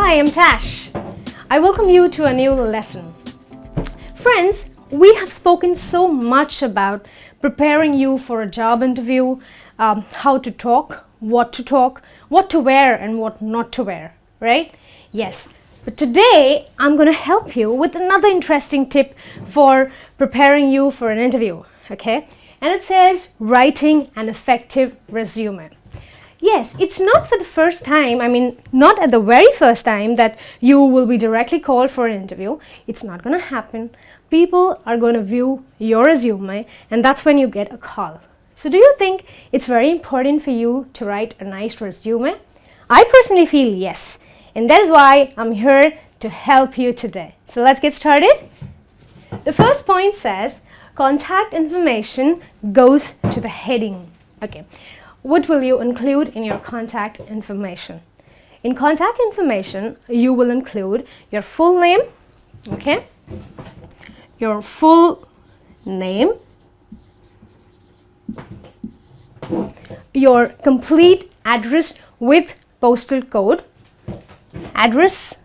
Hi, I'm Tash. I welcome you to a new lesson. Friends, we have spoken so much about preparing you for a job interview, how to talk, what to wear and what not to wear, right? Yes, but today I'm going to help you with another interesting tip for preparing you for an interview, okay? And it says writing an effective resume. Yes, it's not for the first time, not at the very first time that you will be directly called for an interview. It's not going to happen. People are going to view your resume and that's when you get a call. So do you think it's very important for you to write a nice resume? I personally feel yes. And that is why I'm here to help you today. So let's get started. The first point says contact information goes to the heading. Okay. What will you include in your contact information? In contact information, you will include your full name, okay? Your full name, your complete address with postal code, address,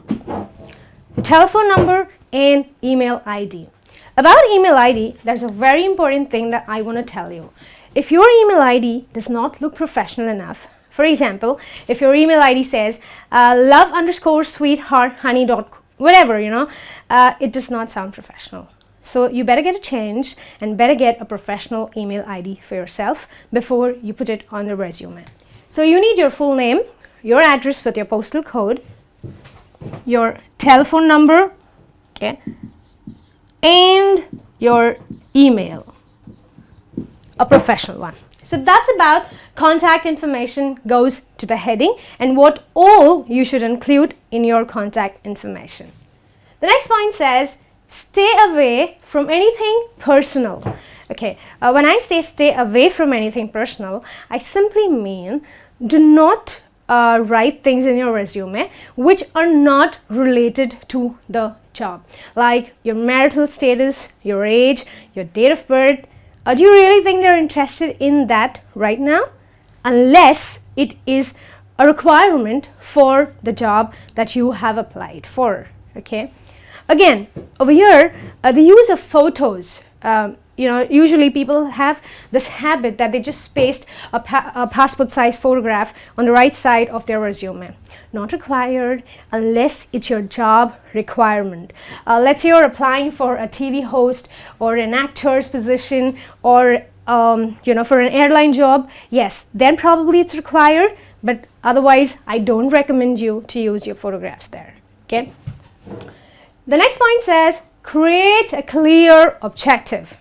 the telephone number, and email ID. About email ID, there's a very important thing that I want to tell you. If your email ID does not look professional enough, for example, if your email ID says love_sweetheart_honey. Whatever, it does not sound professional. So you better get a change and better get a professional email ID for yourself before you put it on the resume. So you need your full name, your address with your postal code, your telephone number, okay, and your email, a professional one. So that's about contact information goes to the heading and what all you should include in your contact information. The next point says stay away from anything personal. Okay, when I say stay away from anything personal, I simply mean do not write things in your resume which are not related to the job, like your marital status, your age, your date of birth. Do you really think they're interested in that right now? Unless it is a requirement for the job that you have applied for, okay? Again, over here, the use of photos. Usually people have this habit that they just paste a passport size photograph on the right side of their resume. Not required unless it's your job requirement. Let's say you're applying for a TV host or an actor's position or for an airline job. Yes, then probably it's required, but otherwise I don't recommend you to use your photographs there. Okay. The next point says create a clear objective.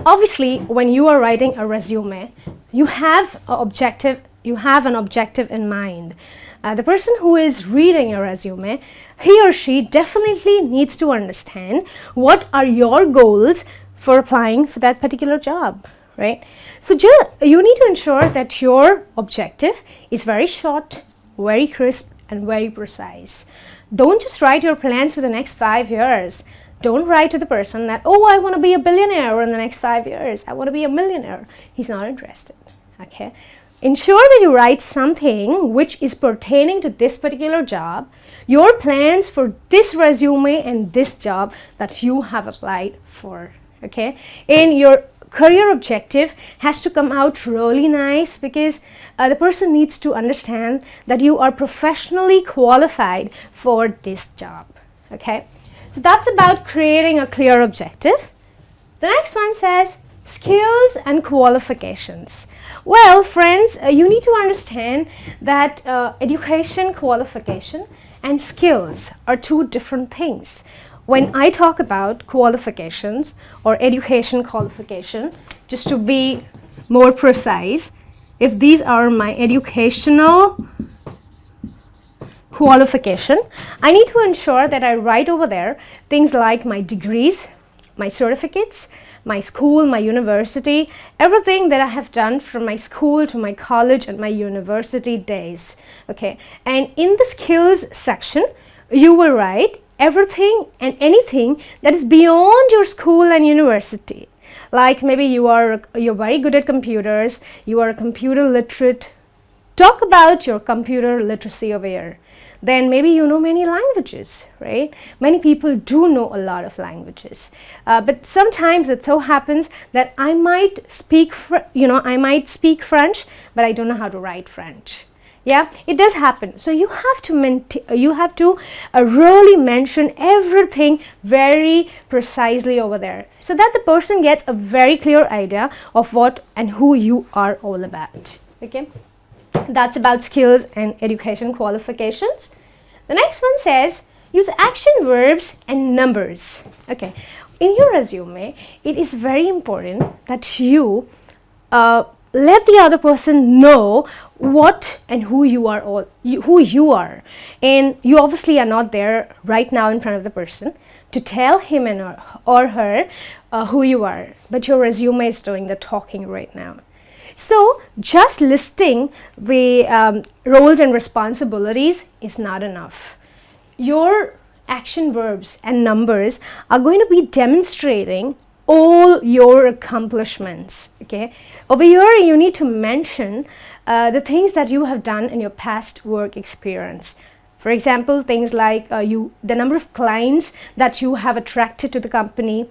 Obviously, when you are writing a resume, you have an objective in mind. The person who is reading your resume, he or she definitely needs to understand what are your goals for applying for that particular job, right? So you need to ensure that your objective is very short, very crisp, and very precise. Don't just write your plans for the next 5 years. Don't write to the person that, oh, I want to be a billionaire in the next 5 years. I want to be a millionaire. He's not interested, okay? Ensure that you write something which is pertaining to this particular job, your plans for this resume and this job that you have applied for, okay? And your career objective has to come out really nice because the person needs to understand that you are professionally qualified for this job, okay? So that's about creating a clear objective. The next one says skills and qualifications. Well, friends, you need to understand that education qualification and skills are two different things. When I talk about qualifications or education qualification, just to be more precise, if these are my educational qualification, I need to ensure that I write over there things like my degrees, my certificates, my school, my university, everything that I have done from my school to my college and my university days, okay? And in the skills section, you will write everything and anything that is beyond your school and university. Like maybe you're very good at computers, you are a computer literate Talk about your computer literacy aware. Then maybe you know many languages, right? Many people do know a lot of languages, but sometimes it so happens that I might speak French, but I don't know how to write French. Yeah, it does happen. So you have to really mention everything very precisely over there, so that the person gets a very clear idea of what and who you are all about. Okay, that's about skills and education qualifications. The next one says use action verbs and numbers. Okay, in your resume, it is very important that you let the other person know what and who you are, and you obviously are not there right now in front of the person to tell him or her who you are, but your resume is doing the talking right now. So just listing the roles and responsibilities is not enough. Your action verbs and numbers are going to be demonstrating all your accomplishments. Okay, over here you need to mention the things that you have done in your past work experience. For example, things like the number of clients that you have attracted to the company.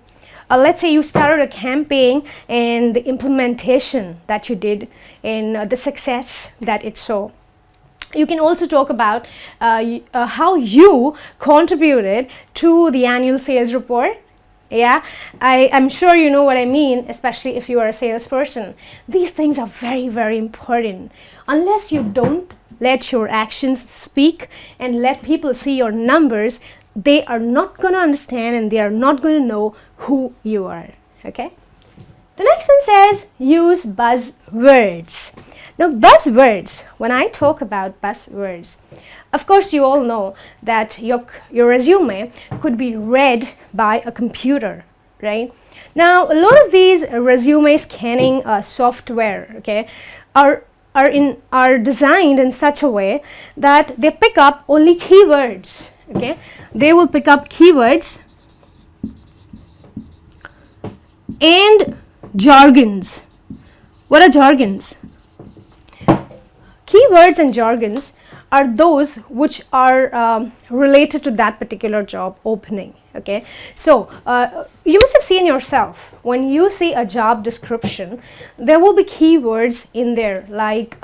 Let's say you started a campaign and the implementation that you did and the success that it saw. You can also talk about how you contributed to the annual sales report. Yeah, I'm sure you know what I mean, especially if you are a salesperson. These things are very, very important. Unless you don't let your actions speak and let people see your numbers, they are not going to understand and they are not going to know who you are. Okay. The next one says use buzzwords. Now, buzzwords, when I talk about buzzwords, of course you all know that your resume could be read by a computer, right? Now, a lot of these resume scanning software, okay, are designed in such a way that they pick up only keywords. Okay, they will pick up keywords and jargons. What are jargons? Keywords and jargons are those which are related to that particular job opening. Okay, so you must have seen yourself when you see a job description, there will be keywords in there like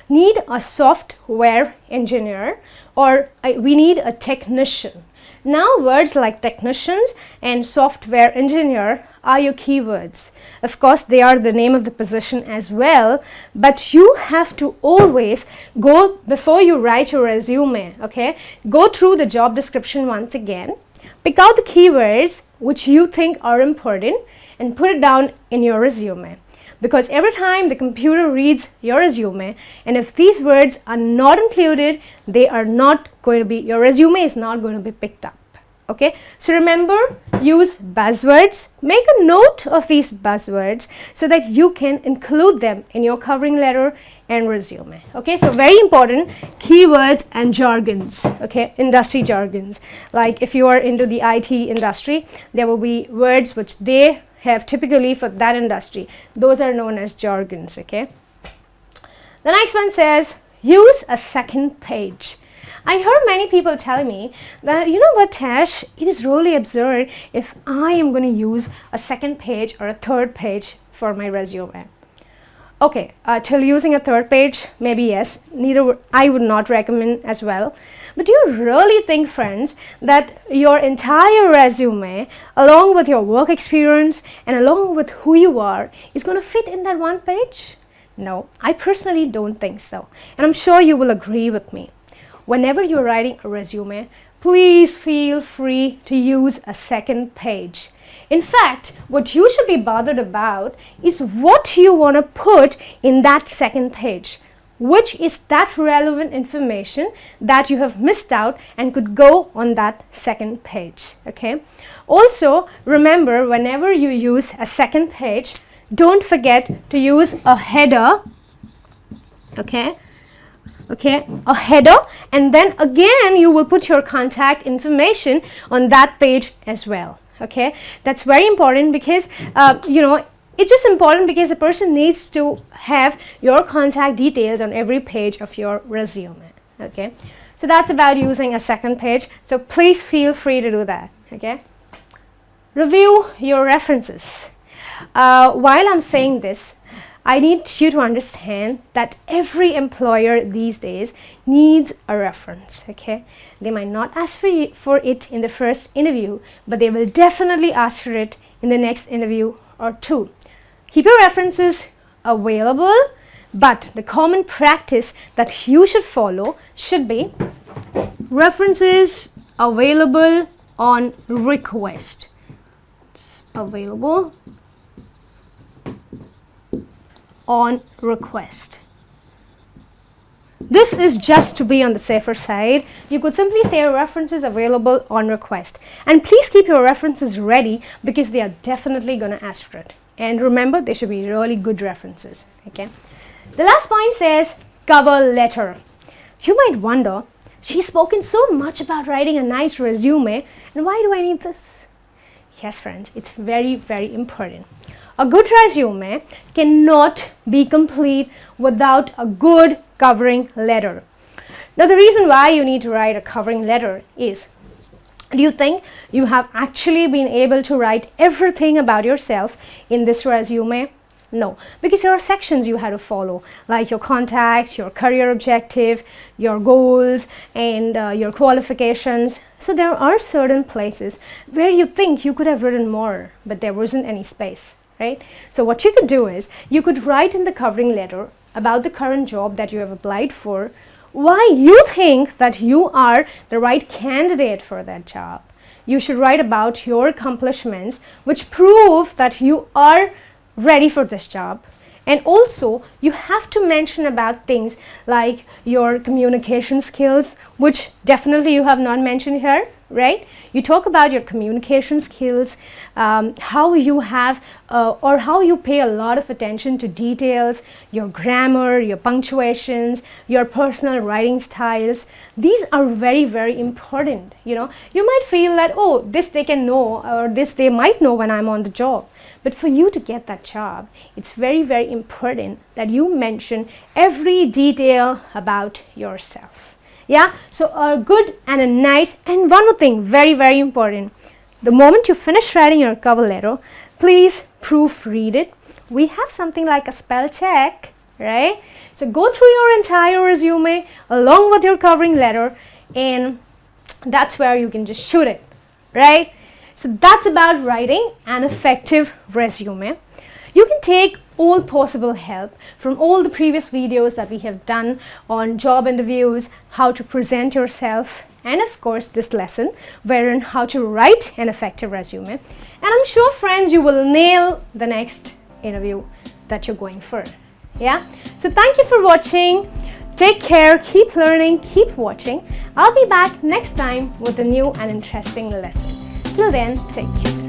need a software engineer, or we need a technician. Now words like technicians and software engineer are your keywords. Of course, they are the name of the position as well, but you have to always go, before you write your resume, okay, go through the job description once again, pick out the keywords which you think are important and put it down in your resume. Because every time the computer reads your resume, and if these words are not included, they are not going to be, your resume is not going to be picked up. Okay, so remember, use buzzwords, make a note of these buzzwords so that you can include them in your covering letter and resume. Okay, so very important, keywords and jargons, okay, industry jargons. Like if you are into the IT industry, there will be words which they have typically for that industry. Those are known as jargons. Okay, the next one says use a second page. I heard many people tell me that, you know what, Tash, it is really absurd if I am going to use a second page or a third page for my resume. Okay, till using a third page, maybe yes, I would not recommend as well. But do you really think, friends, that your entire resume, along with your work experience and along with who you are, is going to fit in that one page? No, I personally don't think so. And I'm sure you will agree with me. Whenever you're writing a resume, please feel free to use a second page. In fact, what you should be bothered about is what you want to put in that second page, which is that relevant information that you have missed out and could go on that second page. Okay. Also, remember, whenever you use a second page, don't forget to use a header. Okay. Okay, a header, and then again you will put your contact information on that page as well. Okay, that's very important because it's just important because the person needs to have your contact details on every page of your resume. Okay, so that's about using a second page. So please feel free to do that. Okay, review your references. While I'm saying this, I need you to understand that every employer these days needs a reference. Okay, they might not ask for it in the first interview, but they will definitely ask for it in the next interview or two. Keep your references available, but the common practice that you should follow should be references available on request. It's available on request. This is just to be on the safer side. You could simply say references available on request. And please keep your references ready because they are definitely going to ask for it. And remember, they should be really good references. Okay. The last point says cover letter. You might wonder, she's spoken so much about writing a nice resume, and why do I need this? Yes, friends, it's very, very important. A good resume cannot be complete without a good covering letter. Now, the reason why you need to write a covering letter is, do you think you have actually been able to write everything about yourself in this resume? No, because there are sections you have to follow, like your contacts, your career objective, your goals, and your qualifications. So there are certain places where you think you could have written more, but there wasn't any space, right? So what you could do is, you could write in the covering letter about the current job that you have applied for, why you think that you are the right candidate for that job. You should write about your accomplishments, which prove that you are ready for this job. And also, you have to mention about things like your communication skills, which definitely you have not mentioned here, right? You talk about your communication skills, how you have or how you pay a lot of attention to details, your grammar, your punctuations, your personal writing styles. These are very, very important. You know, you might feel that, oh, this they can know, or this they might know when I'm on the job. But for you to get that job, it's very, very important that you mention every detail about yourself. Yeah, so a good and a nice, and one more thing, very, very important. The moment you finish writing your cover letter, please proofread it. We have something like a spell check, right? So go through your entire resume along with your covering letter, and that's where you can just shoot it, right? So that's about writing an effective resume. You can take all possible help from all the previous videos that we have done on job interviews, how to present yourself, and of course this lesson wherein how to write an effective resume. And I'm sure, friends, you will nail the next interview that you're going for. Yeah, so thank you for watching. Take care, keep learning, keep watching. I'll be back next time with a new and interesting lesson. Till then, take care.